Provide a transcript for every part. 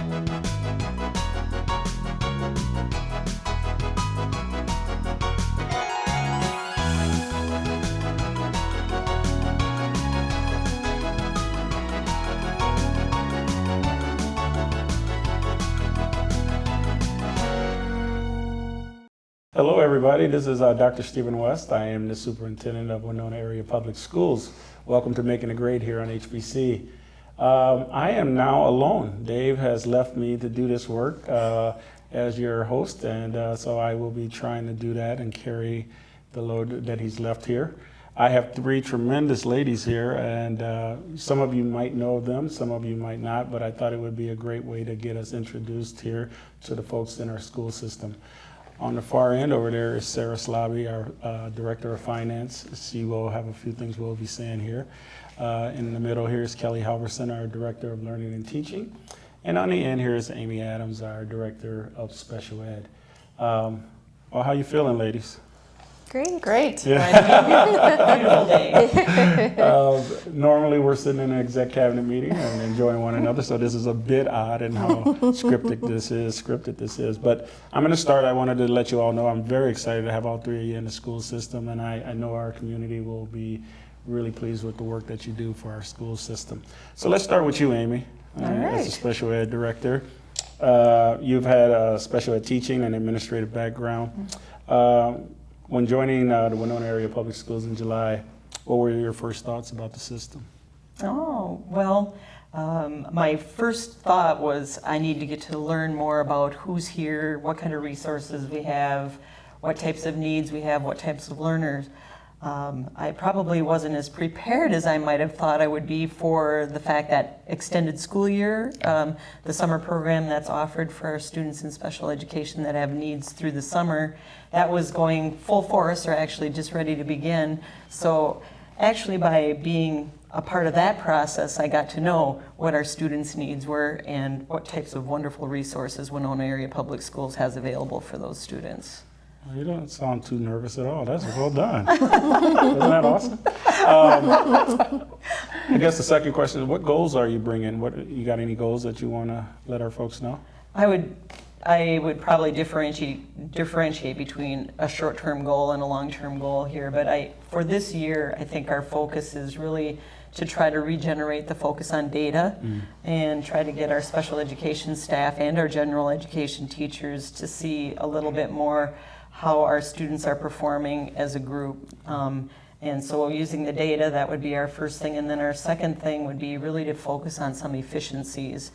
Hello everybody, this is Dr. Stephen West. I am the superintendent of Winona Area Public Schools. Welcome to Making a Grade here on HBC. I am now alone. Dave has left me to do this work as your host, and so I will be trying to do that and carry the load that he's left here. I have three tremendous ladies here, and some of you might know them, some of you might not, but I thought it would be a great way to get us introduced here to the folks in our school system. On the far end over there is Sarah Slobby, our Director of Finance. She will have a few things we'll be saying here. In the middle here is Kelly Halverson, our Director of Learning and Teaching. And on the end here is Amy Adams, our Director of Special Ed. Well, how you feeling, ladies? Great. Yeah. Beautiful day. Normally we're sitting in an exec cabinet meeting and enjoying one another, so this is a bit odd in how scripted this is. But I'm going to start. I wanted to let you all know I'm very excited to have all three of you in the school system, and I know our community will be really pleased with the work that you do for our school system. So let's start with you, Amy, as a special ed director. You've had a special ed teaching and administrative background. When joining the Winona Area Public Schools in July, what were your first thoughts about the system? Oh, well, my first thought was I need to get to learn more about who's here, what kind of resources we have, what types of needs we have, what types of learners. I probably wasn't as prepared as I might have thought I would be for the fact that extended school year, the summer program that's offered for our students in special education that have needs through the summer, that was going full force or actually just ready to begin. So actually by being a part of that process, I got to know what our students' needs were and what types of wonderful resources Winona Area Public Schools has available for those students. You don't sound too nervous at all. That's well done. Isn't that awesome? I guess the second question is, what goals are you bringing? You got any goals that you want to let our folks know? I would probably differentiate between a short-term goal and a long-term goal here. But for this year, I think our focus is really to try to regenerate the focus on data and try to get our special education staff and our general education teachers to see a little bit more how our students are performing as a group. And so using the data, that would be our first thing. And then our second thing would be really to focus on some efficiencies.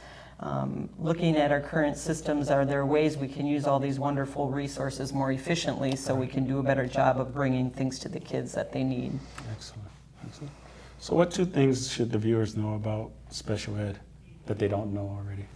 Looking at our current systems, are there ways we can use all these wonderful resources more efficiently so we can do a better job of bringing things to the kids that they need? Excellent. So what two things should the viewers know about special ed that they don't know already?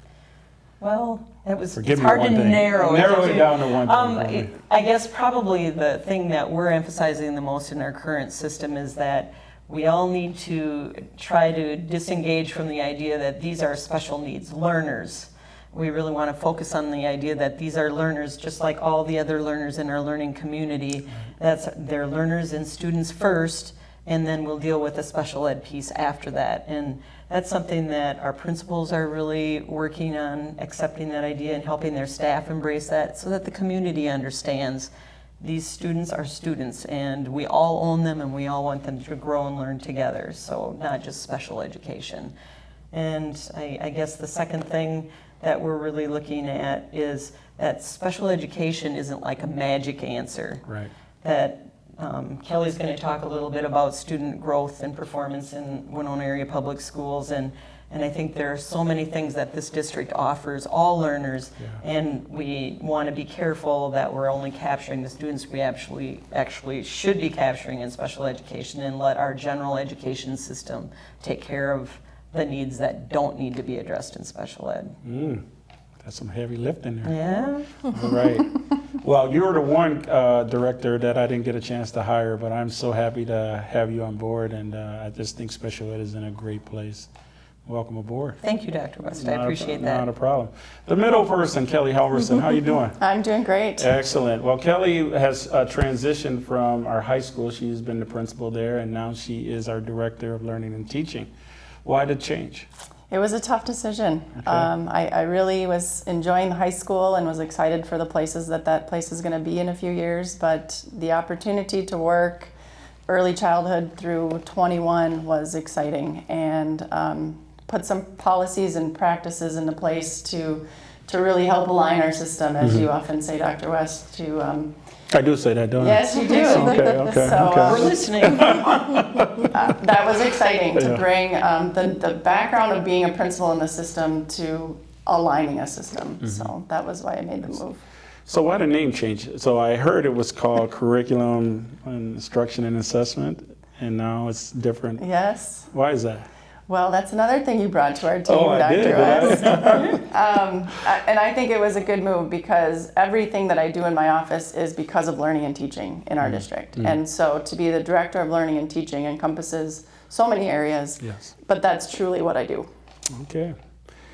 Well, it's hard to narrow it down to one thing. I guess probably the thing that we're emphasizing the most in our current system is that we all need to try to disengage from the idea that these are special needs learners. We really want to focus on the idea that these are learners just like all the other learners in our learning community. They're learners and students first, and then we'll deal with the special ed piece after that. And that's something that our principals are really working on, accepting that idea and helping their staff embrace that so that the community understands these students are students and we all own them and we all want them to grow and learn together, so not just special education. And I guess the second thing that we're really looking at is that special education isn't like a magic answer. Right. That Kelly's going to talk a little bit about student growth and performance in Winona Area Public Schools, and I think there are so many things that this district offers all learners, and we want to be careful that we're only capturing the students we actually should be capturing in special education and let our general education system take care of the needs that don't need to be addressed in special ed. That's some heavy lifting there. Yeah. All right. Well, you're the one director that I didn't get a chance to hire, but I'm so happy to have you on board, and I just think special ed is in a great place. Welcome aboard. Thank you, Dr. West. I appreciate that. Not a problem. The middle person, Kelly Halverson, how you doing? I'm doing great. Excellent. Well, Kelly has transitioned from our high school. She's been the principal there, and now she is our Director of Learning and Teaching. Why the change? It was a tough decision. I really was enjoying high school and was excited for the places that place is going to be in a few years, but the opportunity to work early childhood through 21 was exciting, and put some policies and practices into place to really help align our system, as you often say, Dr. West, to I do say that, don't I? yes, you do. Okay. So, We're listening. that was exciting to bring the background of being a principal in the system to aligning a system. So that was why I made the move. So why the name change? So I heard it was called Curriculum, Instruction and Assessment, and now it's different. Yes. Why is that? Well, that's another thing you brought to our team, Oh, I Dr. did. West. And I think it was a good move because everything that I do in my office is because of learning and teaching in our district. And so to be the director of learning and teaching encompasses so many areas, Yes. but that's truly what I do. Okay.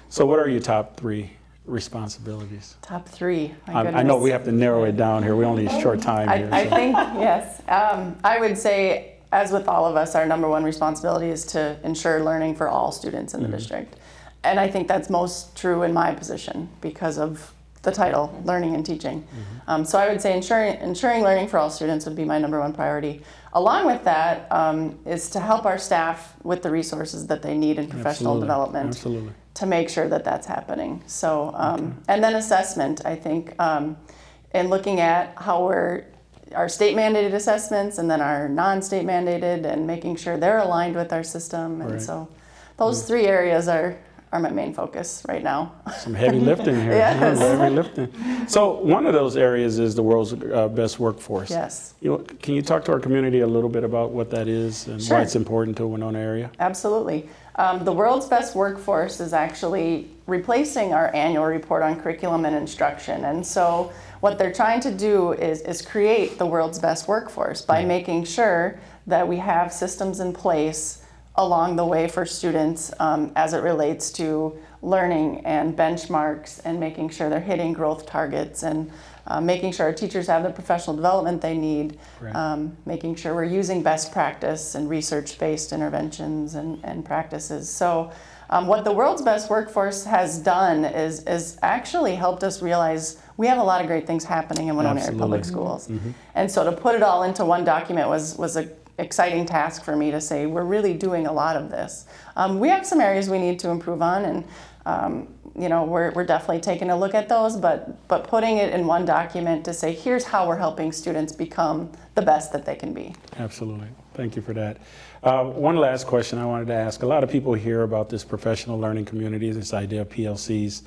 So what are your top 3 responsibilities? Top 3. My I know goodness. we have to narrow it down here. We only have short time here. I so. think, yes. I would say, as with all of us, our number one responsibility is to ensure learning for all students in the district. And I think that's most true in my position because of the title, learning and teaching. So I would say ensuring learning for all students would be my number one priority. Along with that is to help our staff with the resources that they need in professional Absolutely. development. Absolutely. To make sure that that's happening. So, and then assessment, I think, and looking at how our state mandated assessments and then our non-state mandated and making sure they're aligned with our system. And Right. so those 3 areas are my main focus right now. Some heavy lifting here. Yes. Heavy lifting. So one of those areas is the world's best workforce. Yes, Can you talk to our community a little bit about what that is and Sure. why it's important to Winona area? absolutely. The world's best workforce is actually replacing our annual report on curriculum and instruction. And so what they're trying to do is create the world's best workforce by making sure that we have systems in place along the way for students as it relates to learning and benchmarks and making sure they're hitting growth targets and making sure our teachers have the professional development they need, Right. making sure we're using best practice and research-based interventions and practices. So what the world's best workforce has done is actually helped us realize we have a lot of great things happening in Winona Area Public Schools. And so to put it all into one document was an exciting task for me to say, we're really doing a lot of this. We have some areas we need to improve on, and we're definitely taking a look at those, but putting it in one document to say, here's how we're helping students become the best that they can be. Absolutely. Thank you for that. One last question I wanted to ask. A lot of people hear about this professional learning community, this idea of PLCs.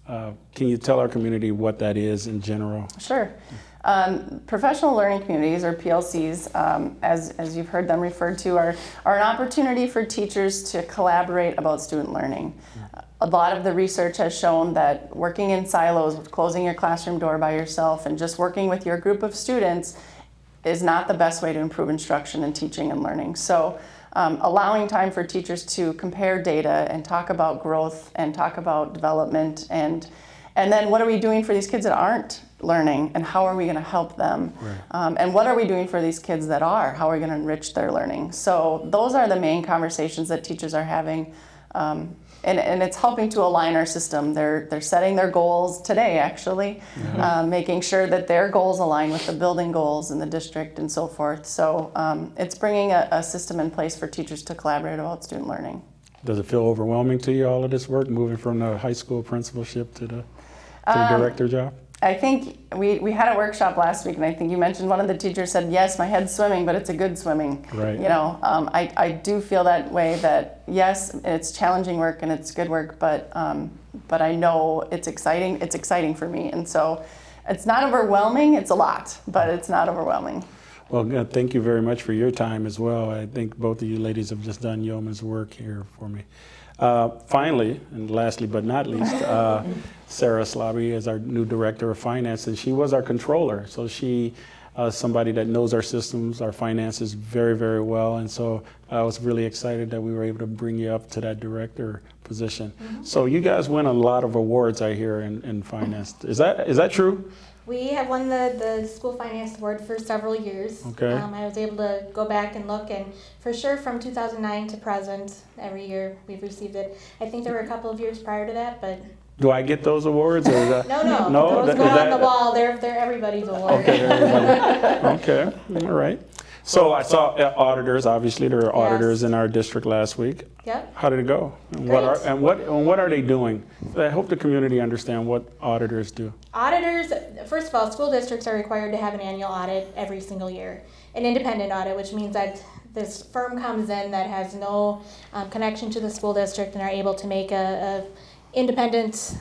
Can you tell our community what that is in general? Sure. Professional learning communities, or PLCs, as you've heard them referred to, are an opportunity for teachers to collaborate about student learning. A lot of the research has shown that working in silos, closing your classroom door by yourself, and just working with your group of students is not the best way to improve instruction and teaching and learning. So allowing time for teachers to compare data and talk about growth and talk about development and then what are we doing for these kids that aren't learning and how are we going to help them? Right. And what are we doing for these kids that are? How are we going to enrich their learning? So those are the main conversations that teachers are having. And it's helping to align our system. They're setting their goals today, actually, making sure that their goals align with the building goals in the district and so forth. So it's bringing a system in place for teachers to collaborate about student learning. Does it feel overwhelming to you, all of this work, moving from the high school principalship to the director job? I think we had a workshop last week, and I think you mentioned one of the teachers said, yes, my head's swimming, but it's a good swimming. Right. I do feel that way, that yes, it's challenging work and it's good work, but I know it's exciting. It's exciting for me. And so it's not overwhelming. It's a lot, but it's not overwhelming. Well, thank you very much for your time as well. I think both of you ladies have just done yeoman's work here for me. Finally, and lastly but not least, Sarah Slobby is our new Director of Finance, and she was our controller. So she somebody that knows our systems, our finances very, very well. And so I was really excited that we were able to bring you up to that director position. So you guys win a lot of awards, I hear, in finance. Is that true? We have won the School Finance Award for several years. Okay. I was able to go back and look, and for sure from 2009 to present, every year we've received it. I think there were a couple of years prior to that, but Do I get those awards? Or is that, no, No? those go on the wall. They're everybody's award. Okay, okay, all right. So I saw auditors. Obviously, there are auditors Yes. in our district last week. Yep. How did it go? And what are they doing? I hope the community understand what auditors do. Auditors, first of all, school districts are required to have an annual audit every single year, an independent audit, which means that this firm comes in that has no connection to the school district and are able to make a independent.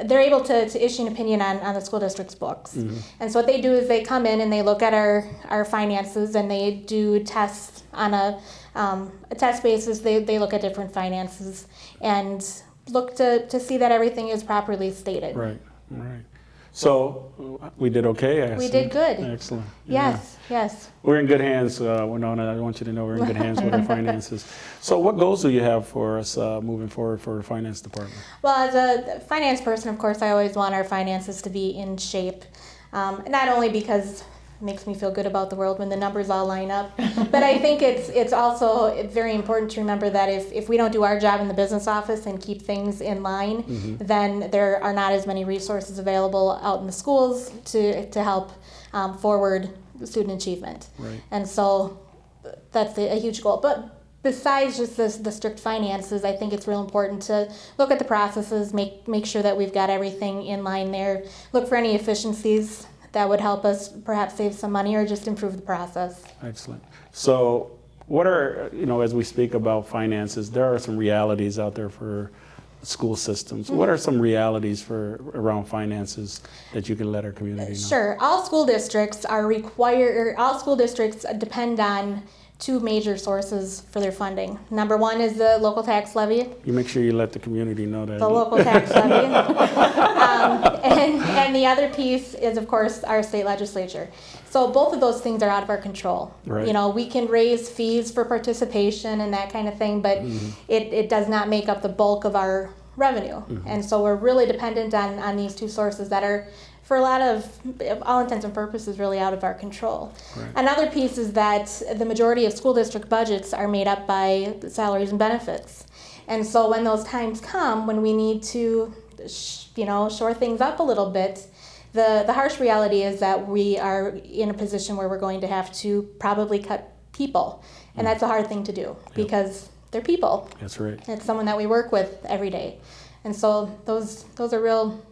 They're able to issue an opinion on the school district's books. And so what they do is they come in and they look at our finances, and they do tests on a test basis. They look at different finances and look to see that everything is properly stated. Right, right. So we did okay, I assume. We did good. Excellent. Yeah. Yes, yes. We're in good hands, Winona. I want you to know we're in good hands with our finances. So what goals do you have for us moving forward for the finance department? Well, as a finance person, of course, I always want our finances to be in shape. Not only because it makes me feel good about the world when the numbers all line up, but I think it's also very important to remember that if we don't do our job in the business office and keep things in line, then there are not as many resources available out in the schools to help forward student achievement. Right. And so that's a huge goal. But besides just the strict finances, I think it's real important to look at the processes, make sure that we've got everything in line there, look for any efficiencies that would help us perhaps save some money or just improve the process. Excellent. So what are, as we speak about finances, there are some realities out there for school systems. What are some realities around finances that you can let our community know? Sure. All school districts depend on two major sources for their funding. Number one is the local tax levy. You make sure you let the community know that. The local tax levy. And the other piece is, of course, our state legislature. So both of those things are out of our control. Right. We can raise fees for participation and that kind of thing, but it does not make up the bulk of our revenue. And so we're really dependent on these two sources that are, for a lot of all intents and purposes, really out of our control. Right. Another piece is that the majority of school district budgets are made up by salaries and benefits. And so when those times come, when we need to, shore things up a little bit, the harsh reality is that we are in a position where we're going to have to probably cut people. And that's a hard thing to do because they're people. That's right. It's someone that we work with every day. And so those are the real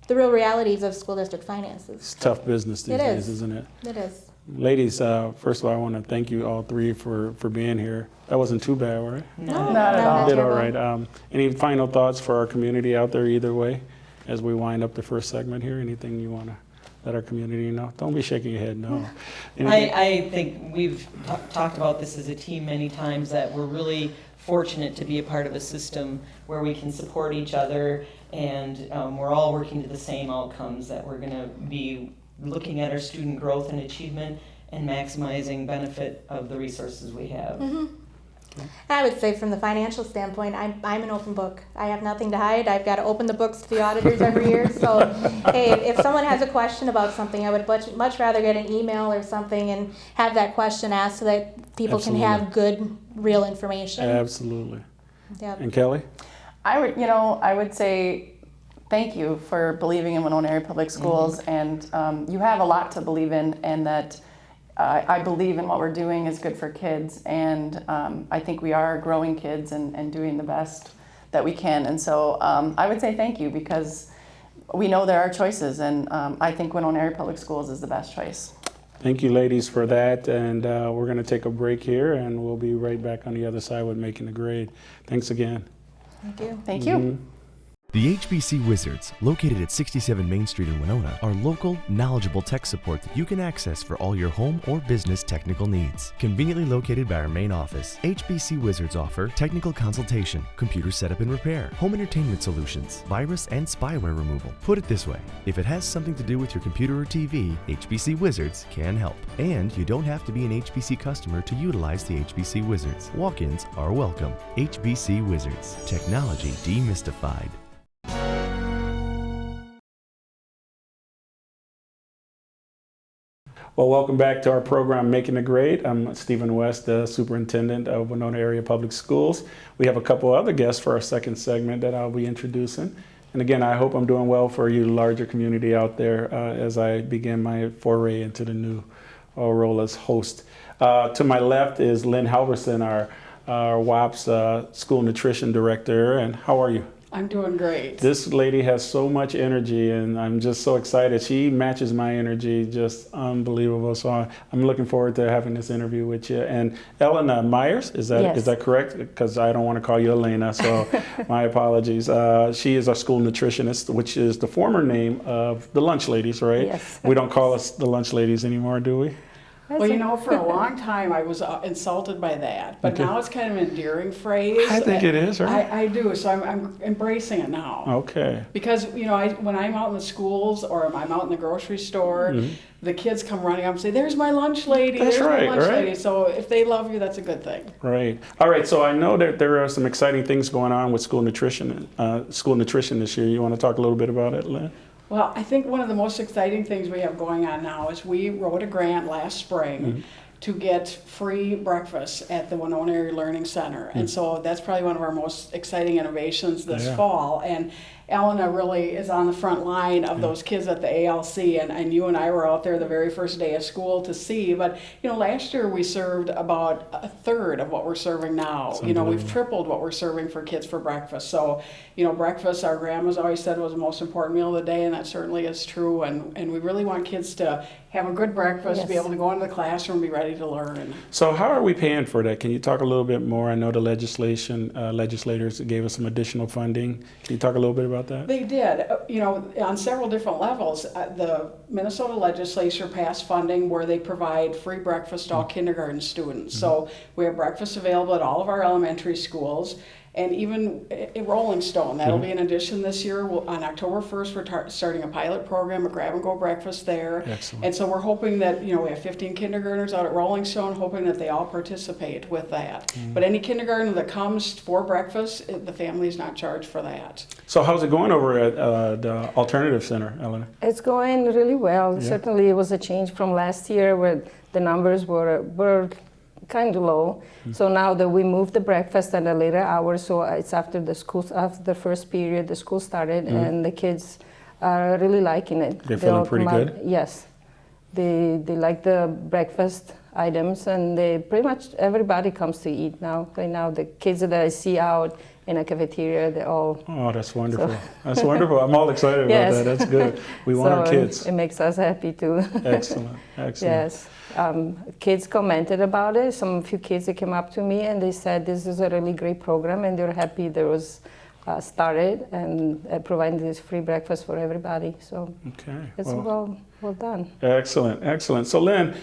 realities of school district finances. It's tough business these days, isn't it? It is. Ladies, first of all, I want to thank you all three for being here. That wasn't too bad, right? Not at all. You did all right. Any final thoughts for our community out there either way as we wind up the first segment here? Anything you want to let our community know? Don't be shaking your head, no. I think we've talked about this as a team many times, that we're really fortunate to be a part of a system where we can support each other, and we're all working to the same outcomes, that we're going to be looking at our student growth and achievement and maximizing benefit of the resources we have. I would say from the financial standpoint, I'm an open book. I have nothing to hide. I've got to open the books to the auditors every year. So, hey, if someone has a question about something, I would much rather get an email or something and have that question asked so that people can have good, real information. Absolutely. Yep. And Kelly? I would say thank you for believing in Winona Area Public Schools, and you have a lot to believe in, and that I believe in what we're doing is good for kids, and I think we are growing kids and doing the best that we can. And so I would say thank you, because we know there are choices, and I think Winona Area Public Schools is the best choice. Thank you, ladies, for that. And we're going to take a break here, and we'll be right back on the other side with Making the Grade. Thanks again. Thank you. Thank you. The HBC Wizards, located at 67 Main Street in Winona, are local, knowledgeable tech support that you can access for all your home or business technical needs. Conveniently located by our main office, HBC Wizards offer technical consultation, computer setup and repair, home entertainment solutions, virus and spyware removal. Put it this way, if it has something to do with your computer or TV, HBC Wizards can help. And you don't have to be an HBC customer to utilize the HBC Wizards. Walk-ins are welcome. HBC Wizards, technology demystified. Well, welcome back to our program, Making It Great. I'm Stephen West, the superintendent of Winona Area Public Schools. We have a couple other guests for our second segment that I'll be introducing. And again, I hope I'm doing well for you larger community out there as I begin my foray into the new role as host. To my left is Lynn Halverson, our WAPS school nutrition director. And how are you? I'm doing great. This lady has so much energy, and I'm just so excited. She matches my energy, just unbelievable. So I'm looking forward to having this interview with you. And Elena Myers, is that correct? Because I don't want to call you Elena, so my apologies. She is our school nutritionist, which is the former name of the Lunch Ladies, right? Yes. We don't call us the Lunch Ladies anymore, do we? Well, you know, for a long time I was insulted by that, but now it's kind of an endearing phrase. I think it is, right? I do, so I'm embracing it now. Okay. Because, you know, when I'm out in the schools or I'm out in the grocery store, the kids come running up and say, "There's my lunch lady, That's there's right, my lunch right. lady." So if they love you, that's a good thing. Right. All right. So I know that there are some exciting things going on with school nutrition this year. You want to talk a little bit about it, Lynn? Well, I think one of the most exciting things we have going on now is we wrote a grant last spring to get free breakfast at the Winona Area Learning Center. And so that's probably one of our most exciting innovations this fall. And Elena really is on the front line of those kids at the ALC, and you and I were out there the very first day of school to see. But, you know, last year we served about a third of what we're serving now. You know, we've tripled what we're serving for kids for breakfast. So, you know, breakfast, our grandmas always said, was the most important meal of the day, and that certainly is true. And we really want kids to have a good breakfast, be able to go into the classroom, be ready to learn. So how are we paying for that? Can you talk a little bit more? I know the legislators gave us some additional funding. Can you talk a little bit about that? They did, you know, on several different levels. The Minnesota legislature passed funding where they provide free breakfast to all kindergarten students. So we have breakfast available at all of our elementary schools. And even in Rolling Stone, that'll be an addition this year. On October 1st, we're starting a pilot program, a grab-and-go breakfast there. Excellent. And so we're hoping that, you know, we have 15 kindergartners out at Rolling Stone, hoping that they all participate with that. But any kindergarten that comes for breakfast, the family is not charged for that. So how's it going over at the Alternative Center, Eleanor? It's going really well. Certainly it was a change from last year where the numbers were kind of low. So now that we moved the breakfast at a later hour, so it's after the first period, the school started, and the kids are really liking it. They're feeling pretty good? Yes. They like the breakfast items, and pretty much everybody comes to eat now. Right now, the kids that I see out in a cafeteria, they're all... Oh, that's wonderful. That's wonderful. I'm all excited about that. That's good. We want our kids. It makes us happy too. Excellent. Excellent. Yes. Kids commented about it. Some few kids that came up to me and they said this is a really great program, and they're happy there was started and providing this free breakfast for everybody. So it's well done. Excellent, excellent. So Lynn,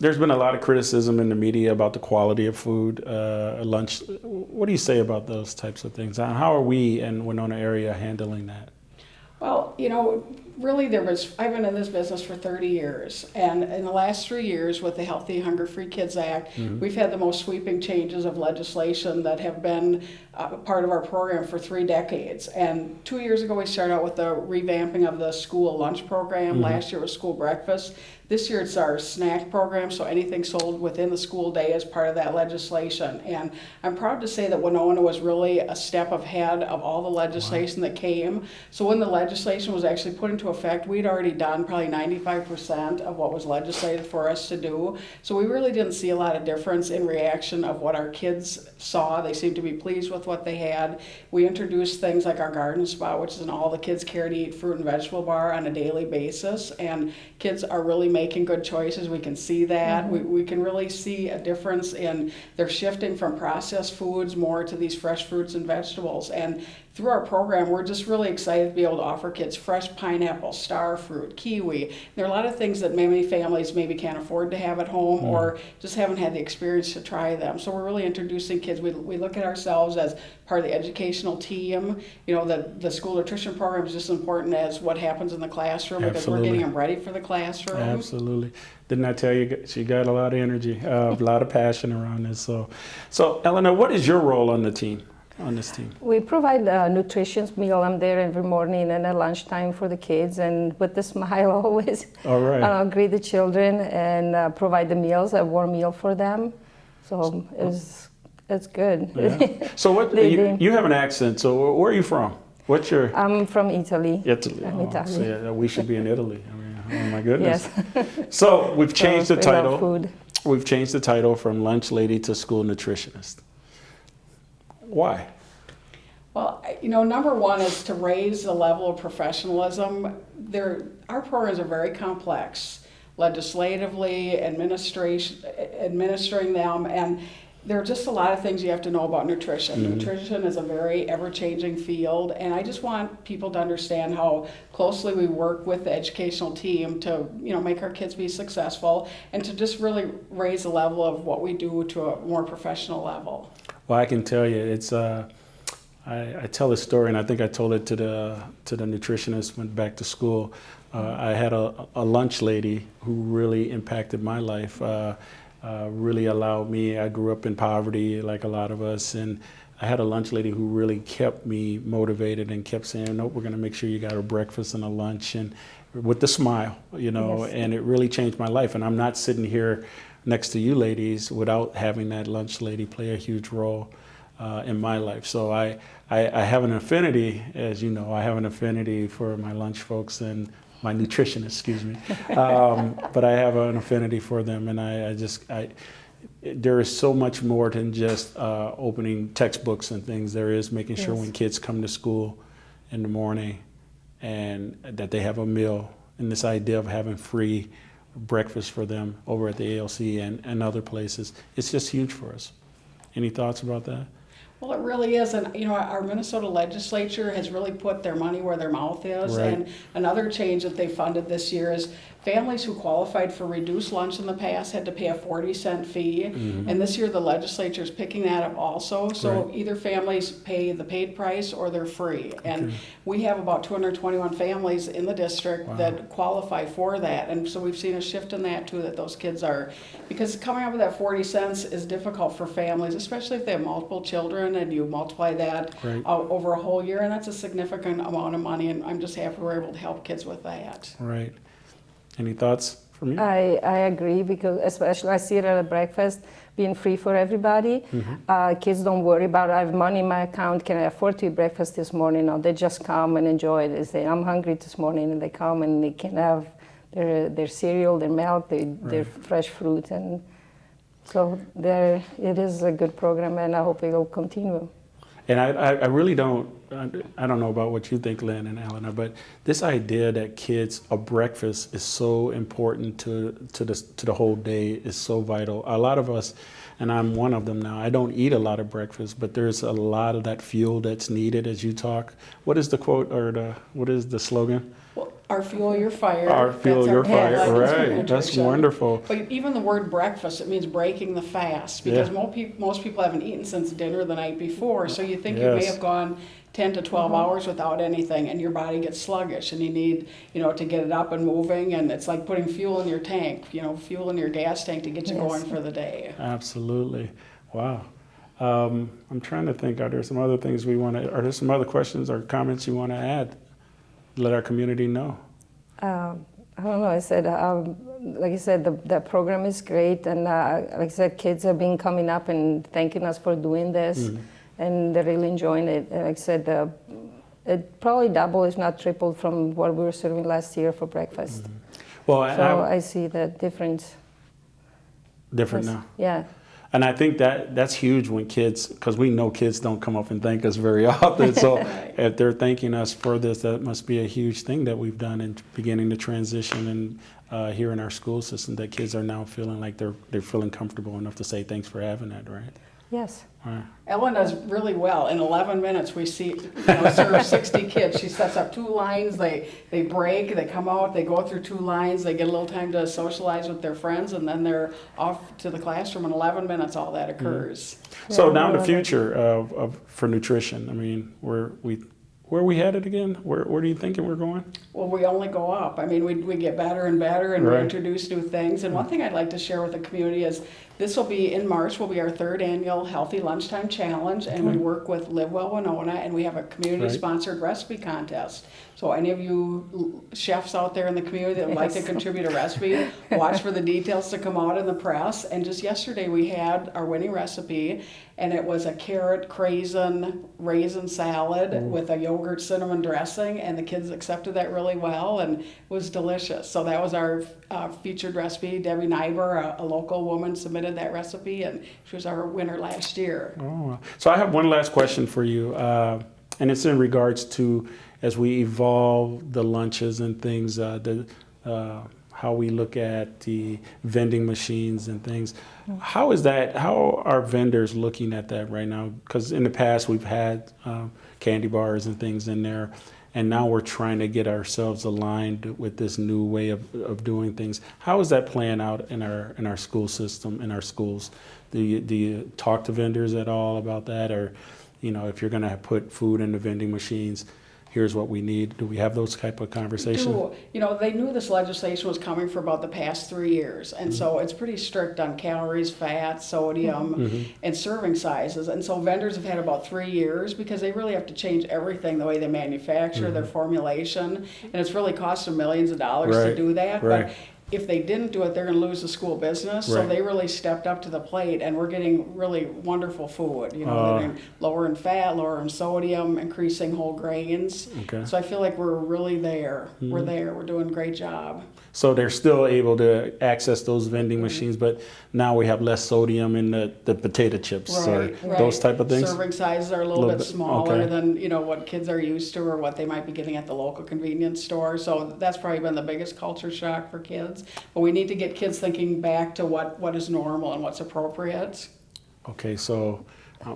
there's been a lot of criticism in the media about the quality of food, lunch. What do you say about those types of things? How are we in Winona area handling that? Well, you know, really I've been in this business for 30 years, and in the last 3 years with the Healthy Hunger-Free Kids Act, we've had the most sweeping changes of legislation that have been part of our program for 3 decades. And 2 years ago we started out with the revamping of the school lunch program. Last year was school breakfast. This year it's our snack program, so anything sold within the school day is part of that legislation. And I'm proud to say that Winona was really a step ahead of all the legislation that came. So when the legislation was actually put into into effect, we'd already done probably 95% of what was legislated for us to do. So we really didn't see a lot of difference in reaction of what our kids saw. They seemed to be pleased with what they had. We introduced things like our garden spot, which is an all the kids care to eat fruit and vegetable bar on a daily basis. And kids are really making good choices. We can see that. We can really see a difference in they're shifting from processed foods more to these fresh fruits and vegetables. And through our program, we're just really excited to be able to offer kids fresh pineapple, star fruit, kiwi. There are a lot of things that many families maybe can't afford to have at home or just haven't had the experience to try them. So we're really introducing kids. We look at ourselves as part of the educational team. You know, the school nutrition program is just as important as what happens in the classroom because we're getting them ready for the classroom. Absolutely. Didn't I tell you she got a lot of energy, a lot of passion around this. So Eleanor, what is your role on the team? On this team? We provide a nutrition meal. I'm there every morning and at lunchtime for the kids, and with a smile always. All right. Greet the children and provide the meals, a warm meal for them. So it's good. Yeah. So what? You have an accent. So where are you from? What's your? I'm from Italy. Italy. I'm Oh, Italian. so yeah, we should be in Italy. I mean, oh my goodness. Yes. So we've changed the we love title. food. We've changed the title from lunch lady to school nutritionist. Why? Well, you know, number one is to raise the level of professionalism. Our programs are very complex, legislatively, administering them, and there are just a lot of things you have to know about nutrition. Nutrition is a very ever-changing field, and I just want people to understand how closely we work with the educational team to, you know, make our kids be successful and to just really raise the level of what we do to a more professional level. Well, I can tell you, it's. I tell a story, and I think I told it to the nutritionist. Went back to school. I had a lunch lady who really impacted my life. Really allowed me. I grew up in poverty, like a lot of us, and I had a lunch lady who really kept me motivated and kept saying, "No, we're going to make sure you got a breakfast and a lunch," and with the smile, you know. Yes. And it really changed my life. And I'm not sitting here next to you ladies without having that lunch lady play a huge role in my life. So I have an affinity, as you know, I have an affinity for my lunch folks and my nutritionists, excuse me. But I have an affinity for them, and there is so much more than just opening textbooks and things. There is making sure when kids come to school in the morning and that they have a meal, and this idea of having free breakfast for them over at the ALC and other places. It's just huge for us. Any thoughts about that? Well, it really is, and you know, our Minnesota legislature has really put their money where their mouth is. Right. And another change that they funded this year is families who qualified for reduced lunch in the past had to pay a 40-cent fee, and this year the legislature is picking that up also. So either families pay the paid price or they're free, and we have about 221 families in the district that qualify for that, and so we've seen a shift in that too. That those kids are, because coming up with that 40 cents is difficult for families, especially if they have multiple children, and you multiply that over a whole year, and that's a significant amount of money. And I'm just happy we're able to help kids with that. Right. Any thoughts from you? I agree, because especially I see it at a breakfast being free for everybody. Kids don't worry about, I have money in my account, can I afford to eat breakfast this morning? No, they just come and enjoy it. They say, I'm hungry this morning, and they come and they can have their cereal, their milk, their fresh fruit. And so it is a good program, and I hope it will continue. And I really don't know about what you think, Lynn and Eleanor, but this idea that kids, a breakfast is so important to the whole day is so vital. A lot of us, and I'm one of them now, I don't eat a lot of breakfast, but there's a lot of that fuel that's needed as you talk. What is the quote, or what is the slogan? Well, our fuel, your fire. Our fuel, your fire, right. That's wonderful. But even the word breakfast, it means breaking the fast, because most people haven't eaten since dinner the night before. So you think you may have gone 10 to 12 hours without anything, and your body gets sluggish, and you need, to get it up and moving, and it's like putting fuel in your tank, fuel in your gas tank to get you going for the day. Absolutely. Wow. I'm trying to think, are there some other things are there some other questions or comments you want to add? Let our community know. I don't know. I said, like I said, the program is great, and like I said, kids have been coming up and thanking us for doing this, and they're really enjoying it. Like I said, it probably double, if not tripled, from what we were serving last year for breakfast. Well, So I see the difference. different now. Yeah. And I think that's huge when kids, because we know kids don't come up and thank us very often. So if they're thanking us for this, that must be a huge thing that we've done in beginning to transition and here in our school system, that kids are now feeling like they're feeling comfortable enough to say thanks for having that, right? Yes. Right. Ellen does really well. In 11 minutes, we serve 60 kids. She sets up 2 lines, they break, they come out, they go through 2 lines, they get a little time to socialize with their friends, and then they're off to the classroom. In 11 minutes, all that occurs. So now the future for nutrition, I mean, where are we headed again? Where are you thinking we're going? Well, we only go up. I mean, we get better and better, and we Right. introduce new things. And one thing I'd like to share with the community is this will be in March, will be our 3rd annual Healthy Lunchtime Challenge, and we work with Live Well Winona, and we have a community-sponsored recipe contest. So any of you chefs out there in the community that would like to contribute a recipe, watch for the details to come out in the press. And just yesterday, we had our winning recipe, and it was a carrot raisin salad with a yogurt cinnamon dressing, and the kids accepted that really well, and it was delicious. So that was our featured recipe. Debbie Nyber, a local woman, submitted that recipe, and she was our winner last year. Oh, so I have one last question for you, and it's in regards to as we evolve the lunches and things, how we look at the vending machines and things. How are vendors looking at that right now? Because in the past we've had candy bars and things in there, and now we're trying to get ourselves aligned with this new way of doing things. How is that playing out in our school system, in our schools? Do you talk to vendors at all about that? Or, if you're gonna put food in the vending machines, here's what we need. Do we have those type of conversations? They knew this legislation was coming for about the past 3 years, and so it's pretty strict on calories, fat, sodium, and serving sizes. And so vendors have had about 3 years because they really have to change everything, the way they manufacture, their formulation, and it's really cost them millions of dollars to do that. Right. But if they didn't do it, they're going to lose the school business. So Right. they really stepped up to the plate, and we're getting really wonderful food. They're getting lower in fat, lower in sodium, increasing whole grains. Okay. So I feel like we're really there. We're there. We're doing a great job. So they're still able to access those vending machines, but now we have less sodium in the potato chips or those type of things? Serving sizes are a little bit smaller than what kids are used to or what they might be getting at the local convenience store. So that's probably been the biggest culture shock for kids. But we need to get kids thinking back to what is normal and what's appropriate. Okay, so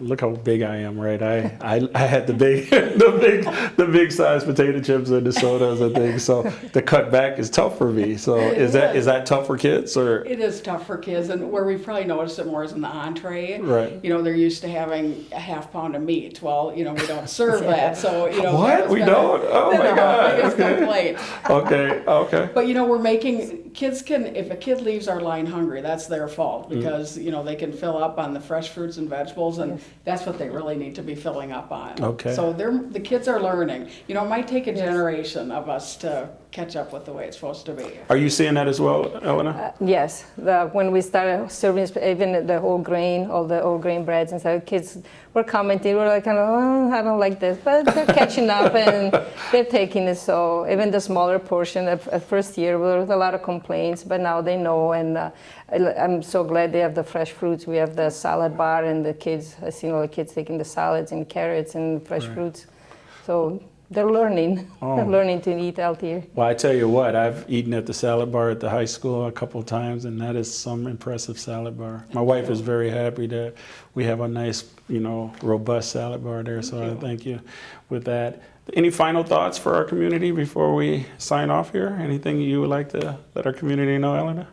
look how big I am, right? I had the big size potato chips and the sodas and things. So the cut back is tough for me. So is that tough for kids or? It is tough for kids, and where we've probably noticed it more is in the entree. Right. They're used to having a half pound of meat. Well, we don't serve that, so What? We don't? Oh my God. Biggest complaint. Okay. But we're making kids if a kid leaves our line hungry, that's their fault because they can fill up on the fresh fruits and vegetables, and that's what they really need to be filling up on. Okay. So the kids are learning. It might take a generation of us to catch up with the way it's supposed to be. Are you seeing that as well, Elena? Yes, when we started serving even the whole grain, all the whole grain breads and stuff, kids were commenting, we're like, oh, I don't like this, but they're catching up and they're taking it. So even the smaller portion at first year, there was a lot of complaints, but now they know, and I'm so glad they have the fresh fruits. We have the salad bar, and I've seen all the kids taking the salads and carrots and fresh fruits. So they're learning. They're learning to eat healthier. Well, I tell you what, I've eaten at the salad bar at the high school a couple of times, and that is some impressive salad bar. My wife is very happy that we have a nice, robust salad bar there, so I thank you with that. Any final thoughts for our community before we sign off here? Anything you would like to let our community know, Elena?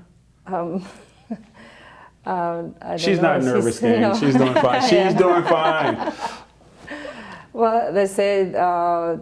She's not nervous, gang. No. She's doing fine. She's doing fine. Well, they say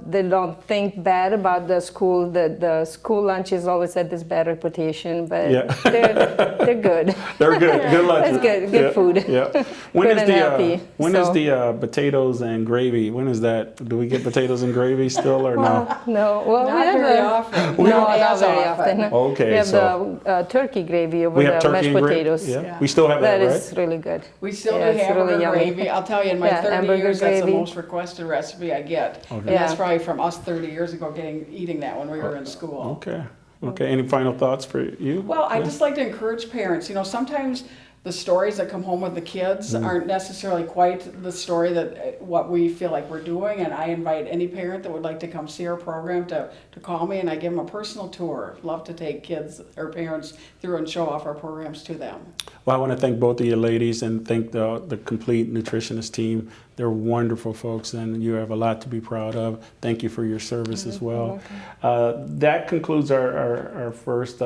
they don't think bad about the school. The school lunches always had this bad reputation, but they're good. They're good. Good lunch. It's good. Good food. Yeah. Good and healthy. When is the potatoes and gravy? When is that? Do we get potatoes and gravy still or no? No. Well, Not we have very often. No, not as very often. Okay, We have so the turkey gravy over we have the turkey mashed and gravy. potatoes. Yeah. We still have that, That right? is really good. We still Yeah, do it's hamburger really yummy. gravy. I'll tell you, in my 30 hamburger years, that's the gravy. most requested the recipe I get. Okay. And that's Yeah. probably from us 30 years ago eating that when we were in school. Okay. Okay. Any final thoughts for you? Well, I Yeah. just like to encourage parents. You know, sometimes the stories that come home with the kids aren't necessarily quite the story that what we feel like we're doing. And I invite any parent that would like to come see our program to call me, and I give them a personal tour. Love to take kids or parents through and show off our programs to them. Well, I want to thank both of you ladies and thank the complete nutritionist team. They're wonderful folks, and you have a lot to be proud of. Thank you for your service as well. That concludes our first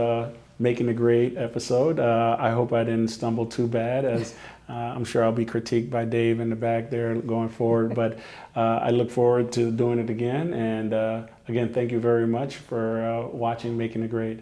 Making a Great episode. I hope I didn't stumble too bad, as I'm sure I'll be critiqued by Dave in the back there going forward. But I look forward to doing it again. And again, thank you very much for watching Making a Great.